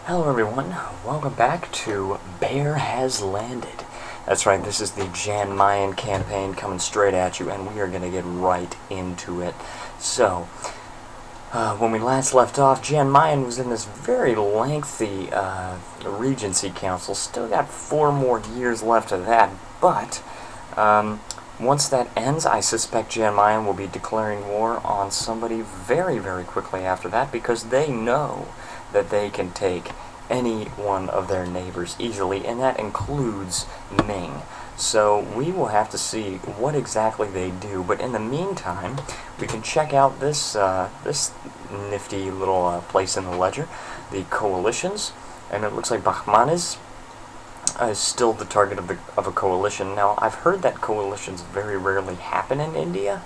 Hello everyone, welcome back to Bear Has Landed. That's right, this is the Jan Mayen campaign coming straight at you, and we are going to get right into it. So, when we last left off, Jan Mayen was in this very lengthy Regency Council. Still got 4 more years left of that, but once that ends, I suspect Jan Mayen will be declaring war on somebody very, very quickly after that, because they know that they can take any one of their neighbors easily, and that includes Ming. So we will have to see what exactly they do, but in the meantime, we can check out this this nifty little place in the ledger, the coalitions, and it looks like Bahmanis is still the target of a coalition. Now, I've heard that coalitions very rarely happen in India,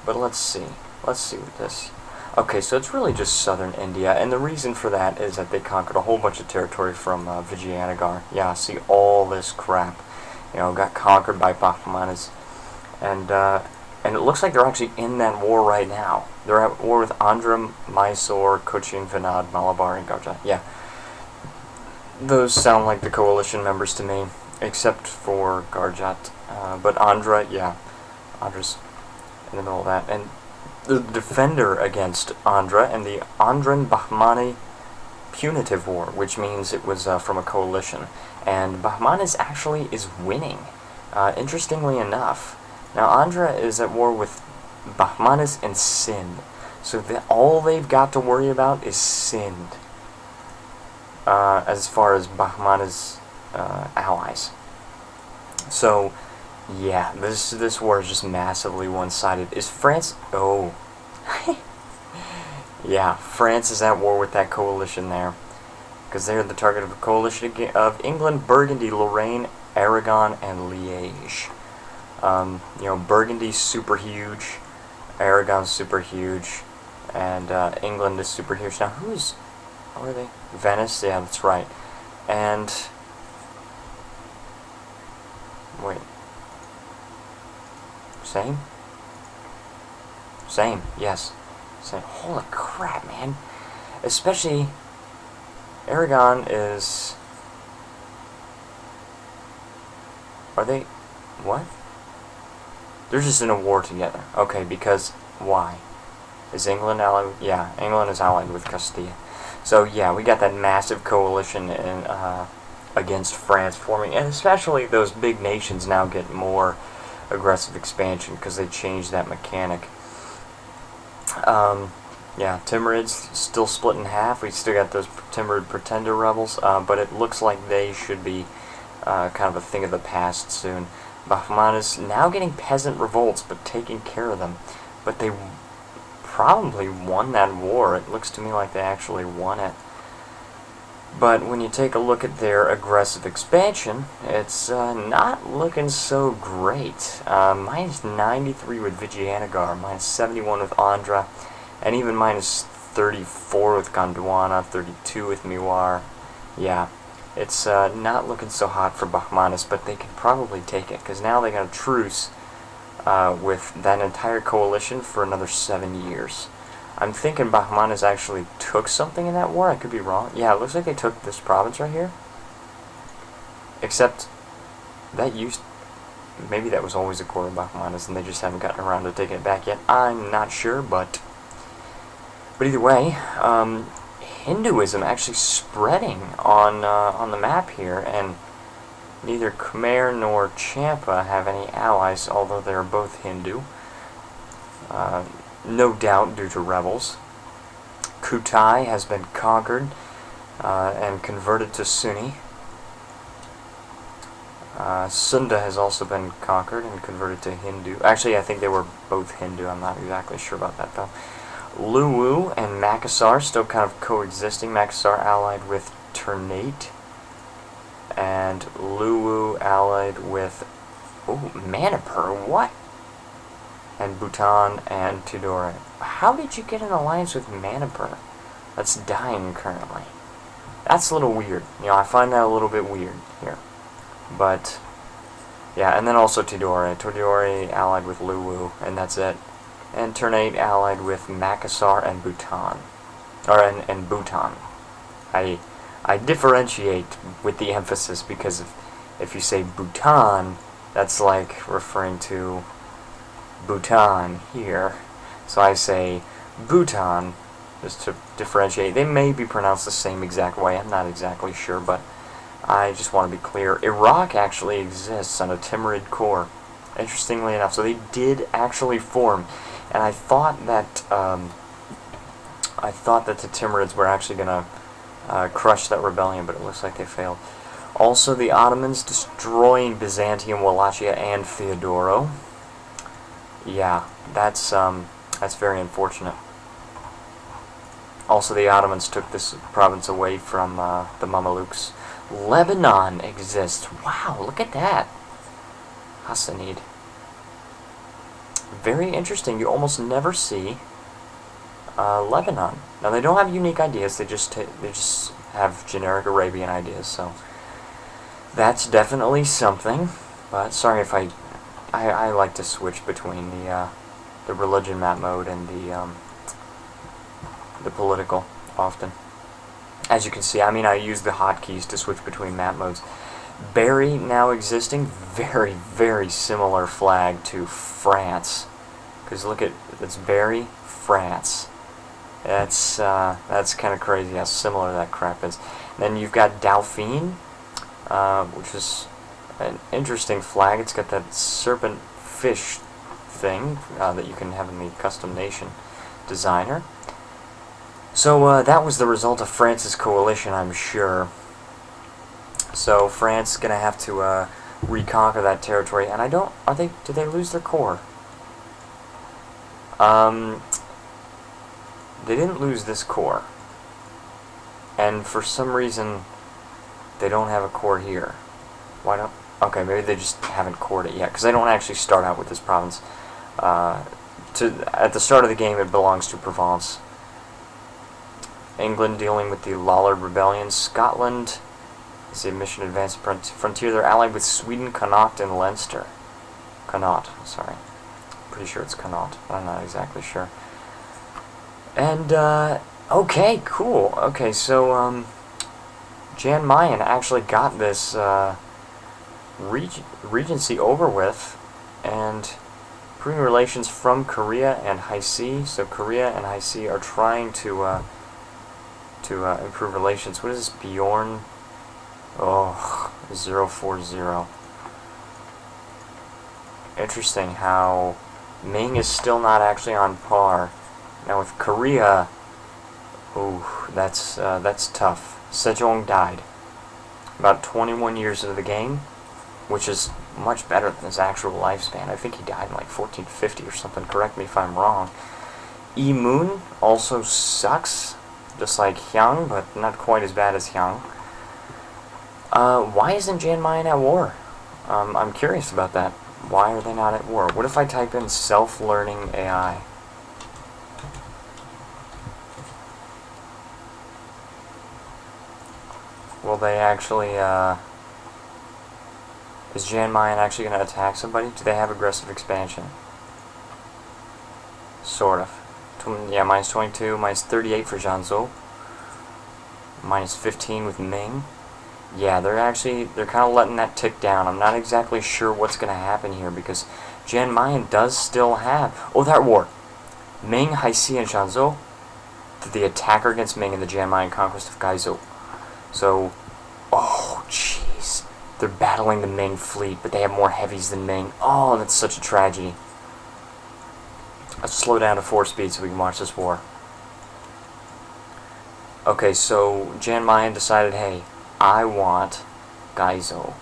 but let's see. Let's see what this... Okay, so it's really just southern India, and the reason for that is that they conquered a whole bunch of territory from Vijayanagar. Yeah, see, all this crap, got conquered by Bahmanis, and it looks like they're actually in that war right now. They're at war with Andhra, Mysore, Cochin, Vinod, Malabar, and Gujarat. Yeah, those sound like the coalition members to me, except for Gujarat, but Andhra, yeah, Andhra's in the middle of that, and the defender against Andhra and the Andhran Bahmani punitive war, which means it was from a coalition. And Bahmanis actually is winning, interestingly enough. Now, Andhra is at war with Bahmanis and Sind, so all they've got to worry about is Sind, as far as Bahmanis' allies. So, yeah, this war is just massively one-sided. Is France... Oh. Yeah, France is at war with that coalition there, because they're the target of a coalition of England, Burgundy, Lorraine, Aragon, and Liège. Burgundy's super huge, Aragon's super huge, and England is super huge. Now, how are they? Venice? Yeah, that's right. And... Wait. Same? Same, yes. Same. Holy crap, man. Especially, Aragon is... Are they... What? They're just in a war together. Okay, because... Why? Is England allied? Yeah, England is allied with Castilla. So, yeah, we got that massive coalition against France forming. And especially those big nations now get more aggressive expansion because they changed that mechanic. Yeah, Timurids still split in half. We still got those Timurid pretender rebels, but it looks like they should be kind of a thing of the past soon. Bahmanis now getting peasant revolts, but taking care of them. But they probably won that war. It looks to me like they actually won it. But when you take a look at their aggressive expansion, it's not looking so great. Minus 93 with Vijayanagar, minus 71 with Andhra, and even minus 34 with Gondwana, 32 with Mewar. Yeah, it's not looking so hot for Bahmanis, but they can probably take it, because now they got a truce with that entire coalition for another 7 years. I'm thinking Bahmanis actually took something in that war. I could be wrong. Yeah, it looks like they took this province right here. Except, that used... Maybe that was always a core of Bahmanis, and they just haven't gotten around to taking it back yet. I'm not sure, but... But either way, Hinduism actually spreading on the map here, and neither Khmer nor Champa have any allies, although they're both Hindu. No doubt due to rebels. Kutai has been conquered and converted to Sunni. Sunda has also been conquered and converted to Hindu. Actually, I think they were both Hindu. I'm not exactly sure about that, though. Luwu and Makassar still kind of coexisting. Makassar allied with Ternate. And Luwu allied with... Oh, Manipur, what? And Bhutan and Tidore. How did you get an alliance with Manipur that's dying currently? That's a little weird. I find that a little bit weird here. But, yeah, and then also Tidore. Tidore allied with Luwu, and that's it. And Ternate allied with Makassar and Bhutan. And Bhutan. I differentiate with the emphasis because if you say Bhutan, that's like referring to Bhutan here. So I say Bhutan just to differentiate. They may be pronounced the same exact way. I'm not exactly sure, but I just want to be clear. Iraq actually exists on a Timurid core. Interestingly enough, so they did actually form, and I thought that the Timurids were actually gonna crush that rebellion, but it looks like they failed. Also, the Ottomans destroying Byzantium, Wallachia, and Theodoro. Yeah, that's very unfortunate. Also, the Ottomans took this province away from the Mamelukes. Lebanon exists. Wow, look at that. Hassanid. Very interesting. You almost never see Lebanon. Now, they don't have unique ideas. They just have generic Arabian ideas. So that's definitely something. But sorry if I like to switch between the religion map mode and the political often. As you can see, I mean, I use the hotkeys to switch between map modes. Berry now existing, very, very similar flag to France. Because look at, it's Berry, France. That's kind of crazy how similar that crap is. And then you've got Dauphine, which is an interesting flag. It's got that serpent fish thing that you can have in the custom nation designer. So that was the result of France's coalition, I'm sure. So France is gonna have to reconquer that territory, and did they lose their core? They didn't lose this core, and for some reason they don't have a core here. Why don't? Okay, maybe they just haven't cored it yet, because they don't actually start out with this province. At the start of the game, it belongs to Provence. England dealing with the Lollard Rebellion. Scotland is the mission advanced frontier. They're allied with Sweden, Connaught, and Leinster. Connaught, sorry. Pretty sure it's Connaught, but I'm not exactly sure. And, okay, cool. Okay, so, Jan Mayen actually got this regency over with, and improving relations from Korea and Haisi. So Korea and Haisi are trying to improve relations. What is this? Bjorn? Oh, 040. Interesting how Ming is still not actually on par. Now with Korea, ooh, that's tough. Sejong died about 21 years into the game, which is much better than his actual lifespan. I think he died in like 1450 or something. Correct me if I'm wrong. Moon also sucks, just like Hyang, but not quite as bad as Hyang. Why isn't Jan Mayen at war? I'm curious about that. Why are they not at war? What if I type in self-learning AI? Will they actually, is Jan Mayen actually going to attack somebody? Do they have aggressive expansion? Sort of. Yeah, minus 22, minus 38 for Zhanzhou. Minus 15 with Ming. Yeah, they're kind of letting that tick down. I'm not exactly sure what's going to happen here because Jan Mayen does still have... Oh, they're at war. Ming, Haisi, and Zhanzhou. The attacker against Ming and the Jan Mayen conquest of Gaizhou. So, oh, jeez. They're battling the Ming fleet, but they have more heavies than Ming. Oh, that's such a tragedy. Let's slow down to 4 speed so we can watch this war. Okay, so Jan Mayen decided, hey, I want Gaizhou.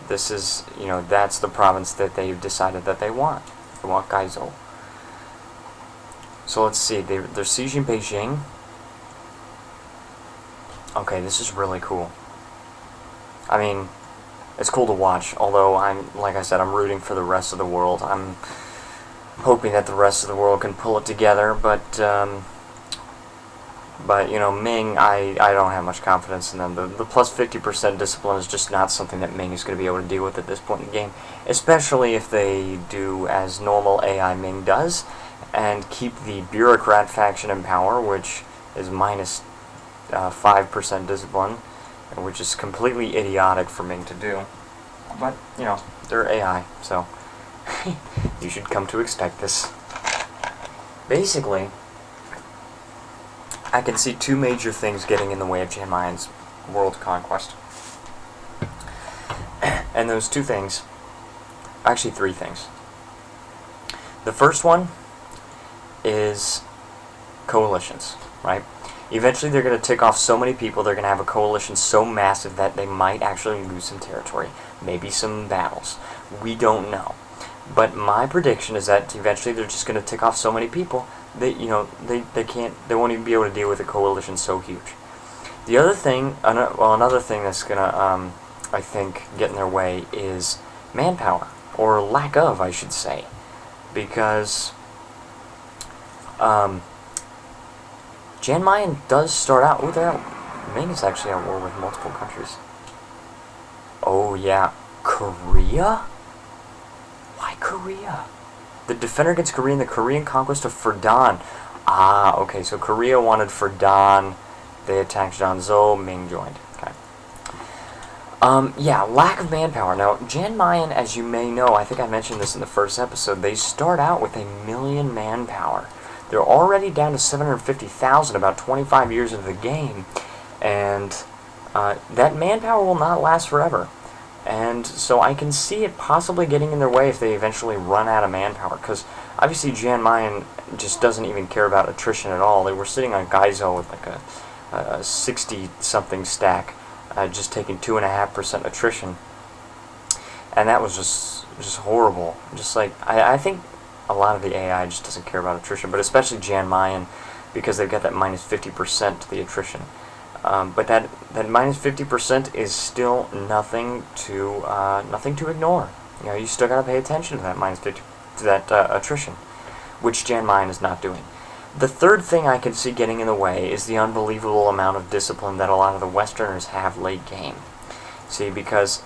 This is, that's the province that they've decided that they want. They want Gaizhou. So let's see, they're sieging Beijing. Okay, this is really cool. I mean, it's cool to watch, although like I said, I'm rooting for the rest of the world. I'm hoping that the rest of the world can pull it together, but Ming, I don't have much confidence in them. The plus 50% discipline is just not something that Ming is going to be able to deal with at this point in the game, especially if they do as normal AI Ming does, and keep the bureaucrat faction in power, which is minus 5% discipline, which is completely idiotic for Ming to do. But, you know, they're AI, so you should come to expect this. Basically, I can see two major things getting in the way of Jan Mayen's world conquest. And those two things, actually three things. The first one is coalitions, right? Eventually they're going to tick off so many people, they're going to have a coalition so massive that they might actually lose some territory, maybe some battles. We don't know. But my prediction is that eventually they're just going to tick off so many people that, you know, they won't even be able to deal with a coalition so huge. The other thing, another thing that's going to, I think, get in their way is manpower, or lack of, I should say. Because Jan Mayen does start out. Ming is actually at war with multiple countries. Oh yeah, Korea? Why Korea? The defender against Korea in the Korean conquest of Fudan. Ah, okay, so Korea wanted Fudan. They attacked Zhou. Ming joined. Okay. Yeah, lack of manpower. Now, Jan Mayen, as you may know, I think I mentioned this in the first episode, they start out with 1 million manpower. They're already down to 750,000 about 25 years into the game, and that manpower will not last forever. And so I can see it possibly getting in their way if they eventually run out of manpower, because obviously Jan Mayen just doesn't even care about attrition at all. They were sitting on Gaizo with like a 60-something stack, just taking 2.5% attrition, and that was just horrible. Just like I think a lot of the AI just doesn't care about attrition, but especially Jan Mayen, because they've got that minus 50% to the attrition. But that minus 50% is still nothing to ignore. You know, you still got to pay attention to that minus 50 to that attrition, which Jan Mayen is not doing. The third thing I can see getting in the way is the unbelievable amount of discipline that a lot of the Westerners have late game. See, because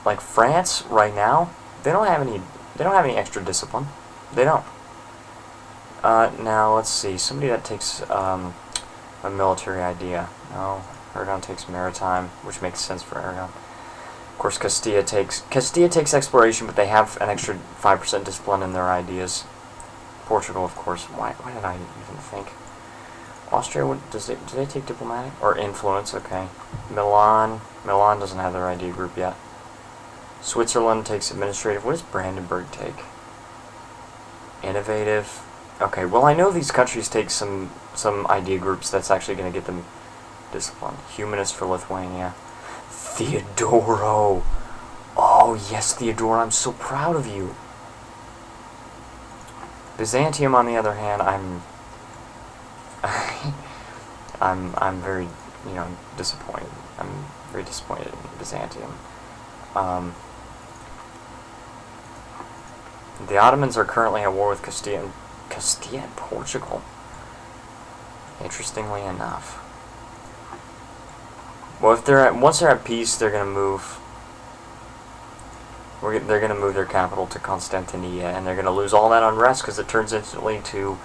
like France right now, they don't have any extra discipline. They don't. Now let's see. Somebody that takes a military idea. No, Aragon takes maritime, which makes sense for Aragon. Of course, Castilla takes exploration, but they have an extra 5% discipline in their ideas. Portugal, of course. Why did I even think? Austria, do they take diplomatic or influence? Okay. Milan doesn't have their idea group yet. Switzerland takes administrative. What does Brandenburg take? Innovative. Okay, well I know these countries take some idea groups that's actually going to get them discipline. Humanist for Lithuania. Theodoro. Oh yes, Theodoro, I'm so proud of you. Byzantium, on the other hand, I'm very, disappointed. I'm very disappointed in Byzantium. The Ottomans are currently at war with Castilla and Portugal. Interestingly enough. Well, once they're at peace, they're gonna move. They're gonna move their capital to Constantinople, and they're gonna lose all that unrest because it turns instantly to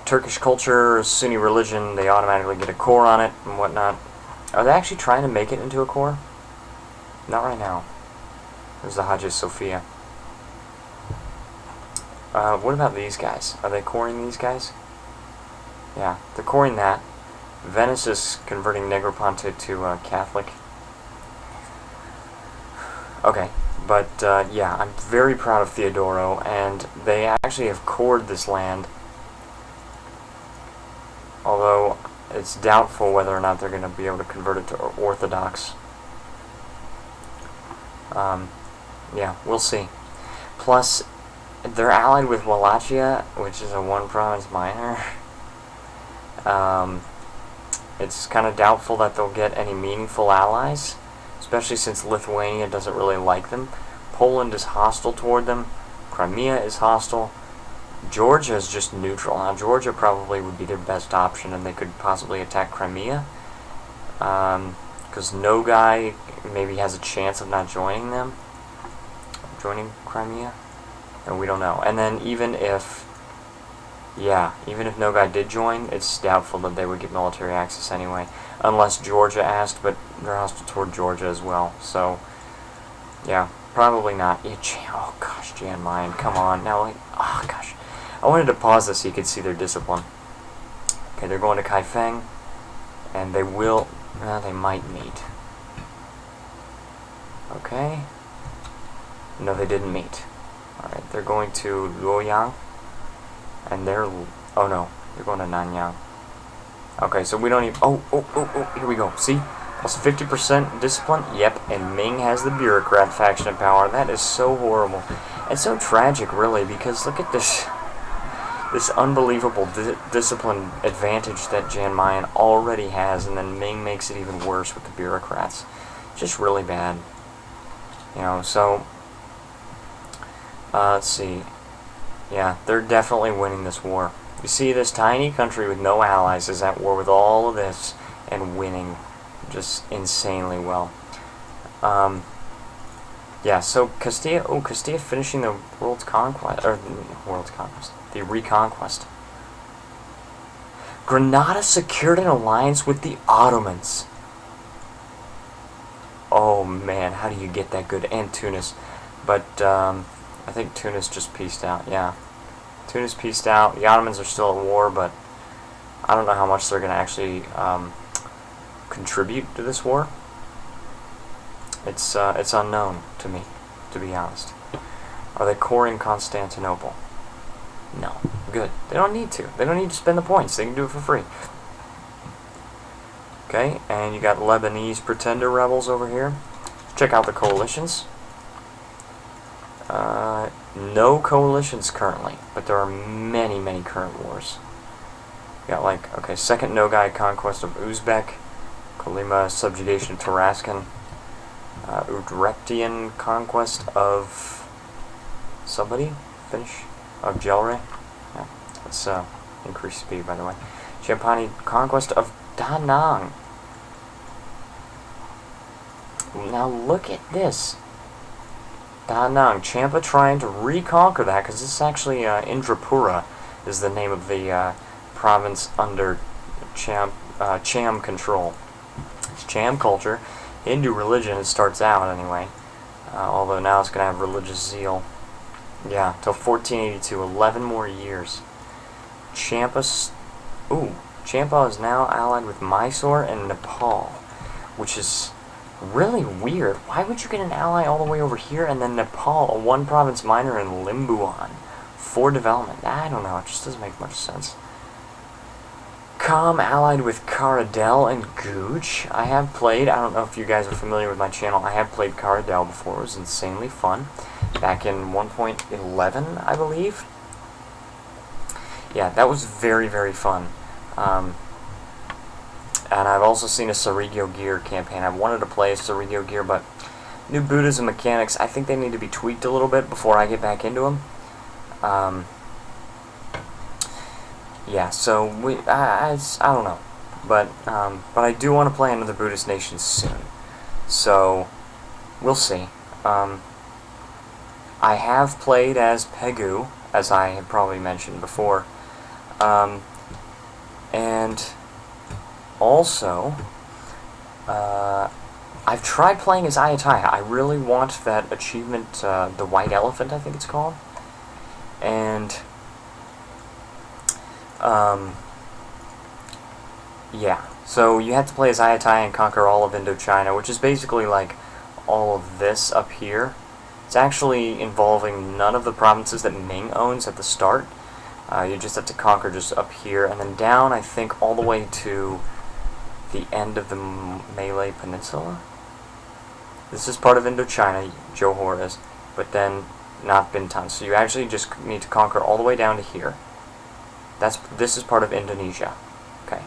Turkish culture, Sunni religion. They automatically get a core on it and whatnot. Are they actually trying to make it into a core? Not right now. There's the Hagia Sophia. What about these guys? Are they coring these guys? Yeah, they're coring that. Venice is converting Negroponte to Catholic. Okay, but yeah, I'm very proud of Theodoro, and they actually have cored this land. Although it's doubtful whether or not they're going to be able to convert it to Orthodox. Yeah, we'll see. Plus, they're allied with Wallachia, which is a one-province minor. It's kind of doubtful that they'll get any meaningful allies, especially since Lithuania doesn't really like them. Poland is hostile toward them. Crimea is hostile. Georgia is just neutral. Now, Georgia probably would be their best option, and they could possibly attack Crimea. Because Nogai maybe has a chance of not joining them. Joining Crimea? And we don't know. And then even if Yeah, even if no guy did join, it's doubtful that they would get military access anyway. Unless Georgia asked, but they're hostile toward Georgia as well. So, yeah, probably not. Yeah, oh gosh, Jan Mayen, come on. Now, like, oh gosh. I wanted to pause this so you could see their discipline. Okay, they're going to Kaifeng, and they will, well, they might meet. Okay. No, they didn't meet. Alright, they're going to Luoyang. And they're, oh no, they're going to Nanyang. Okay, so we don't even, oh, here we go. See? Plus 50% discipline. Yep, and Ming has the bureaucrat faction in power. That is so horrible. It's so tragic, really, because look at this unbelievable discipline advantage that Jan Mayen already has, and then Ming makes it even worse with the bureaucrats. Just really bad. You know, so, let's see. Yeah, they're definitely winning this war. You see, this tiny country with no allies is at war with all of this and winning just insanely well. Yeah, so Castilla, Castilla finishing the world's conquest, or the world's conquest, the reconquest. Granada secured an alliance with the Ottomans. Oh man, how do you get that good? And Tunis. But, I think Tunis just peaced out, yeah. Tunis peaced out. The Ottomans are still at war, but I don't know how much they're going to actually contribute to this war. It's unknown to me, to be honest. Are they coring Constantinople? No. Good. They don't need to. They don't need to spend the points. They can do it for free. Okay, and you got Lebanese pretender rebels over here. Check out the coalitions. No coalitions currently, but there are many, many current wars. You got like, okay, second Nogai conquest of Uzbek, Kolyma subjugation of Tarascan, Udreptian conquest of somebody, finish, of Jelre. Yeah, let's increase speed, by the way. Champagne conquest of Da Nang. Now look at this. Da Nang, Champa trying to reconquer that, because this is actually Indrapura is the name of the province under Cham control. It's Cham culture, Hindu religion, it starts out anyway, although now it's going to have religious zeal. Yeah, till 1482, 11 more years. Champa is now allied with Mysore and Nepal, which is really weird. Why would you get an ally all the way over here and then Nepal, a one province minor in Limbuan, for development? I don't know, it just doesn't make much sense. Kham allied with Karadel and Guj. I have played, I don't know if you guys are familiar with my channel, I have played Karadel before. It was insanely fun. Back in 1.11, I believe. Yeah, that was very, very fun. And I've also seen a Sarigyo Gear campaign. I've wanted to play a Sarigyo Gear, but new Buddhism mechanics, I think they need to be tweaked a little bit before I get back into them. Yeah, so I don't know, but I do want to play another Buddhist nation soon. So we'll see. I have played as Pegu, as I have probably mentioned before, and also, I've tried playing as Ayatollah. I really want that achievement, the White Elephant, I think it's called. And, yeah. So you have to play as Ayatollah and conquer all of Indochina, which is basically like all of this up here. It's actually involving none of the provinces that Ming owns at the start. You just have to conquer just up here, and then down, I think, all the way to the end of the Malay Peninsula. This is part of Indochina, Johor is, but then not Bintan. So you actually just need to conquer all the way down to here. This is part of Indonesia. Okay,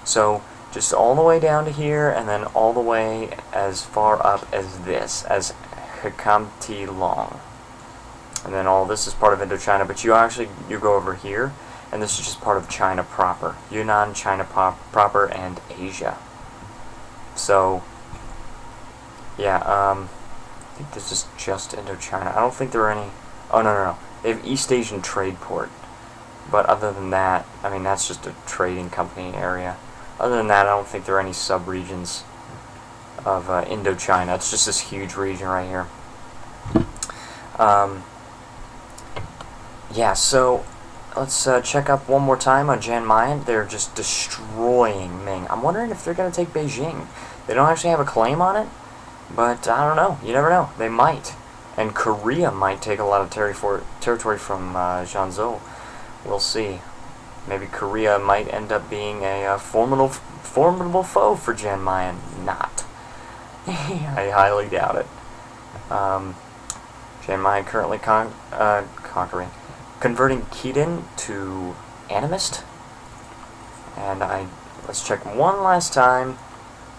so just all the way down to here, and then all the way as far up as this, as Hikamti Long. And then all this is part of Indochina, but you go over here, and this is just part of China proper. Yunnan, China proper, and Asia. So, yeah, I think this is just Indochina. I don't think there are any... Oh, no. They have East Asian Trade Port. But other than that, I mean, that's just a trading company area. Other than that, I don't think there are any sub-regions of Indochina. It's just this huge region right here. Yeah, so let's check up one more time on Jan Mayen. They're just destroying Ming. I'm wondering if they're going to take Beijing. They don't actually have a claim on it, but I don't know. You never know. They might. And Korea might take a lot of territory from Zhangzhou. We'll see. Maybe Korea might end up being a formidable foe for Jan Mayen. Not. I highly doubt it. Jan Mayen currently converting Keaton to animist. And let's check one last time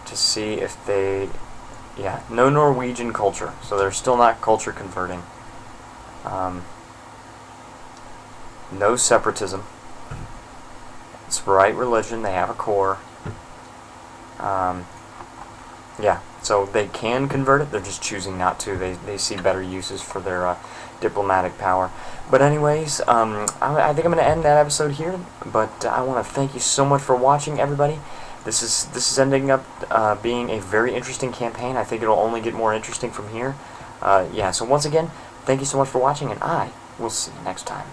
to see if they... Yeah, no Norwegian culture, so they're still not culture converting. No separatism. It's right religion, they have a core. Yeah, so they can convert it, they're just choosing not to. They see better uses for their diplomatic power. But anyways, I think I'm going to end that episode here, but I want to thank you so much for watching, everybody. This is ending up being a very interesting campaign. I think it'll only get more interesting from here. Yeah, so once again, thank you so much for watching, and I will see you next time.